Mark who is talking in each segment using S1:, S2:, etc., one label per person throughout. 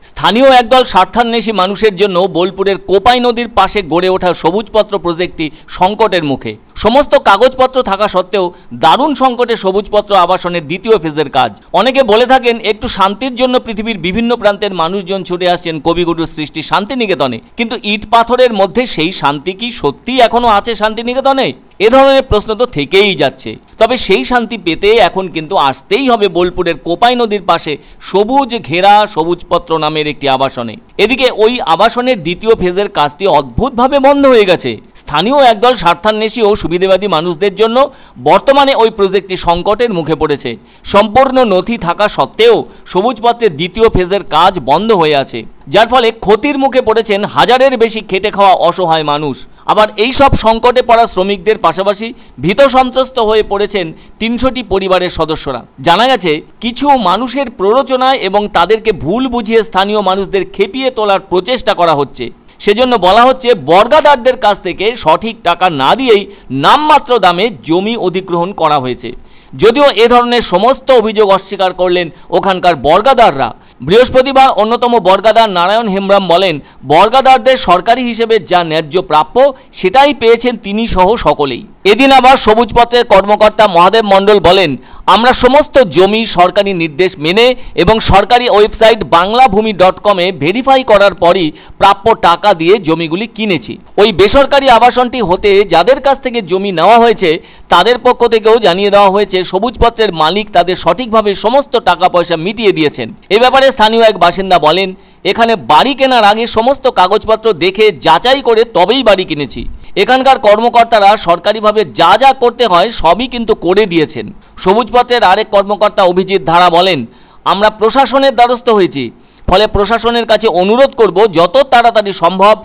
S1: স্থানীয় একদল স্বার্থান্বেষী মানুষের জন্য বোলপুরের কোপাই নদীর পাশে গড়ে ওঠা সবুজপত্র প্রজেক্টটি সংকটের মুখে। সমস্ত কাগজপত্র থাকা সত্ত্বেও দারুণ সংকটে সবুজপত্র আবাসনের দ্বিতীয় ফেজের কাজ। অনেকে বলে থাকেন একটু শান্তির জন্য পৃথিবীর বিভিন্ন প্রান্তের মানুষজন ছুটে আসছেন কবিগুরুর সৃষ্টি শান্তিনিকেতনে, কিন্তু ইট পাথরের মধ্যে সেই শান্তি কি সত্যি এখনো আছে শান্তিনিকেতনে? এ ধরনের প্রশ্ন তো থেকেই যাচ্ছে। তবে সেই শান্তি পেতে এখন কিন্তু আসতেই হবে বোলপুরের কোপাই নদীর পাশে সবুজ ঘেরা সবুজপত্র নামের একটি আবাসনে। এদিকে ওই আবাসনের দ্বিতীয় ফেজের কাজটি অদ্ভুতভাবে বন্ধ হয়ে গেছে। স্থানীয় একদল স্বার্থান্বেষী ও সুবিধাবাদী মানুষদের জন্য বর্তমানে ওই প্রজেক্টটি সংকটের মুখে পড়েছে। সম্পূর্ণ নথি থাকা সত্ত্বেও সবুজপত্রের দ্বিতীয় ফেজের কাজ বন্ধ হয়ে আছে, যার ফলে ক্ষতির মুখে পড়েছেন হাজারের বেশি খেটে খাওয়া অসহায় মানুষ। আবার এই সব সংকটে পড়া শ্রমিকদের পাশাপাশি ভীত সন্ত্রস্ত হয়ে পড়েছেন ৩০০টি পরিবারের সদস্যরা। জানা গেছে কিছু মানুষের প্ররোচনায় এবং তাদেরকে ভুল বুঝিয়ে স্থানীয় মানুষদের খেপিয়ে তোলার প্রচেষ্টা করা হচ্ছে। সেজন্য বলা হচ্ছে বর্গাদারদের কাছ থেকে সঠিক টাকা না দিয়েই নামমাত্র দামে জমি অধিগ্রহণ করা হয়েছে। যদিও এ ধরনের সমস্ত অভিযোগ অস্বীকার করলেন ওখানকার বর্গাদাররা। বৃহস্পতিবার অন্যতম বর্গাদার নারায়ণ হেমব্রম বলেন, বর্গাদারদের সরকারি হিসেবে যা ন্যায্য প্রাপ্য সেটাই পেয়েছেন তিনি সহ সকলেই। এদিন আবার সবুজপত্রের কর্মকর্তা মহাদেব মণ্ডল বলেন, আমরা সমস্ত জমি সরকারি নির্দেশ মেনে এবং সরকারি ওয়েবসাইট বাংলাভূমি.com-এ ভেরিফাই করার পরই প্রাপ্য টাকা দিয়ে জমিগুলি কিনেছি। ওই বেসরকারি আবাসনটি হতে যাদের কাছ থেকে জমি নেওয়া হয়েছে তাদের পক্ষ থেকেও জানিয়ে দেওয়া হয়েছে সবুজপত্রের মালিক তাদের সঠিকভাবে সমস্ত টাকা পয়সা মিটিয়ে দিয়েছেন। এ ব্যাপারে স্থানীয় এক বাসিন্দা বলেন, এখানে বাড়ি কেনার আগে সমস্ত কাগজপত্র দেখে যাচাই করে তবেই বাড়ি কিনেছি। এখানকার কর্মকর্তারা সরকারিভাবে যা যা করতে হয় সবই কিন্তু করে দিয়েছেন। সবুজপত্রের আরেক কর্মকর্তা অভিজিৎ ধারা বলেন, আমরা প্রশাসনের দ্বারস্থ হয়েছি, ফলে প্রশাসনের কাছে অনুরোধ করব যত তাড়াতাড়ি সম্ভব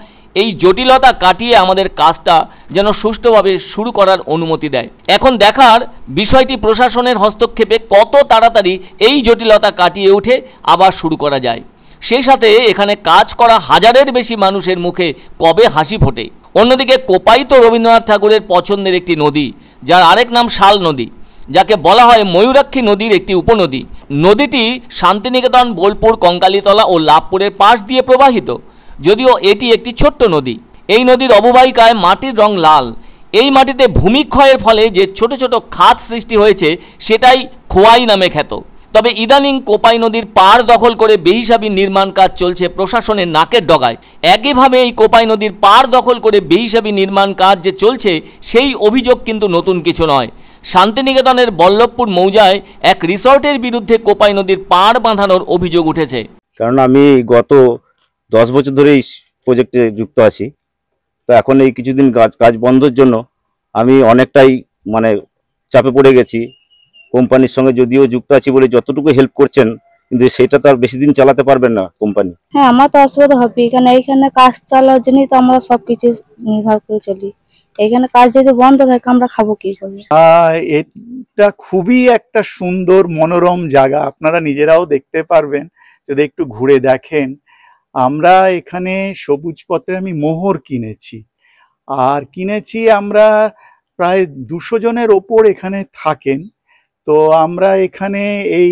S1: এই জটিলতা কাটিয়ে আমাদের কাজটা যেন সুষ্ঠুভাবে শুরু করার অনুমতি দেয়। এখন দেখার বিষয়টি প্রশাসনের হস্তক্ষেপে কত তাড়াতাড়ি এই জটিলতা কাটিয়ে উঠে আবার শুরু করা যায়। সেই সাথে এখানে কাজ করা হাজারের বেশি মানুষের মুখে কবে হাসি ফোটে। অন্যদিকে কোপাই তো রবীন্দ্রনাথ ঠাকুরের পছন্দের একটি নদী, যার আরেক নাম শাল নদী, যাকে বলা হয় ময়ূরাক্ষী নদীর একটি উপনদী। নদীটি শান্তিনিকেতন, বোলপুর, কঙ্কালীতলা ও লাভপুরের পাশ দিয়ে প্রবাহিত। যদিও এটি একটি ছোট্ট নদী, এই নদীর অববাহিকায় মাটির রং লাল। এই মাটিতে ভূমিক্ষয়ের ফলে যে ছোট ছোট খাত সৃষ্টি হয়েছে সেটাই খোয়াই নামে খ্যাত। তবে ইদানিং কোপাই নদীর পাড় দখল করে বেহিসাবি নির্মাণ কাজ চলছে প্রশাসনের নাকের ডগায়। একইভাবে এই কোপাই নদীর পাড় দখল করে বেহিসাবি নির্মাণ কাজ যে চলছে সেই অভিযোগ কিন্তু নতুন কিছু নয়। শান্তিনিকেতনের বল্লভপুর মৌজায় এক রিসর্টের বিরুদ্ধে কোপাই নদীর পাড় বাঁধানোর অভিযোগ উঠেছে।
S2: কারণ আমি গত 10 বছর ধরে এই প্রজেক্টে যুক্ত আছি, তো এখন এই কিছুদিন কাজ বন্ধের জন্য আমি অনেকটাই চাপে পড়ে গেছি। কোম্পানির সঙ্গে যদিও যুক্ত আছি বলে যতটুকু হেল্প করছেন, কিন্তু সেটা তো আর বেশি দিন চালাতে পারবেন না কোম্পানি।
S3: হ্যাঁ, আমার তো অসুবিধা হবে, এখানে কাজ চালার জন্যই তো আমরা সবকিছু নির্ভর করে চলি। এখানে কাজ যদি বন্ধ থাকে আমরা খাবো কি করে?
S4: এটা খুবই একটা সুন্দর মনোরম জায়গা, আপনারা নিজেরাও দেখতে পারবেন যদি একটু ঘুরে দেখেন। আমরা এখানে সবুজপত্রে আমি মোহর কিনেছি, আর কিনেছি আমরা প্রায় 200 জনের ওপর এখানে থাকেন। তো আমরা এখানে এই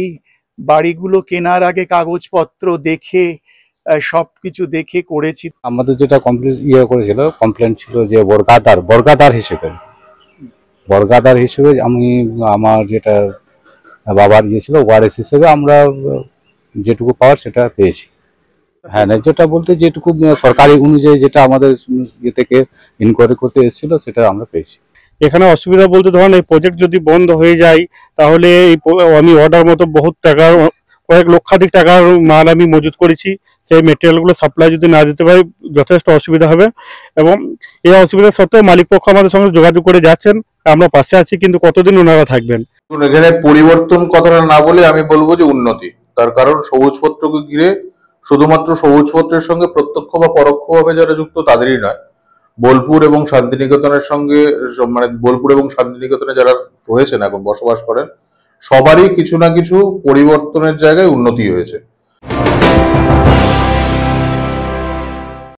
S4: বাড়িগুলো কেনার আগে কাগজপত্র দেখে সবকিছু দেখে করেছি।
S5: আমাদের যেটা কমপ্লেন ছিল যে বর্গাদার হিসেবে আমি আমার যেটা বাবার ছিল ওয়ারেস হিসেবে আমরা যেটুকু পাওয়ার সেটা পেয়েছি। হ্যাঁ, ন্যায্যটা বলতে যেটুকু সরকারি অনুযায়ী যেটা আমাদের থেকে ইনকোয়ারি করতে এসেছিল সেটা আমরা পেয়েছি।
S6: এখানে অসুবিধা বলতে ধরেন এই প্রজেক্ট যদি বন্ধ হয়ে যায় তাহলে আমি অর্ডার মতো বহুত টাকার, কয়েক লক্ষাধিক টাকার মাল আমি মজুত করেছি, সেই মেটেরিয়ালগুলো সাপ্লাই যদি না দিতে পারি যথেষ্ট অসুবিধা হবে। এবং এই অসুবিধা সত্ত্বেও মালিক পক্ষ আমাদের সঙ্গে যোগাযোগ করে যাচ্ছেন, আমরা পাশে আছি, কিন্তু কতদিন ওনারা থাকবেন?
S7: এখানে পরিবর্তন কথাটা না বলে আমি বলবো যে উন্নতি। তার কারণ সবুজপত্রকে ঘিরে শুধুমাত্র সবুজপত্রের সঙ্গে প্রত্যক্ষ বা পরোক্ষভাবে যারা যুক্ত তাদেরই নয়, বোলপুর এবং শান্তিনিকেতনের সঙ্গে বোলপুর এবং শান্তিনিকেতনে যারা রয়েছেন এখন বসবাস করেন সবারই কিছু না কিছু পরিবর্তনের জায়গায় উন্নতি হয়েছে।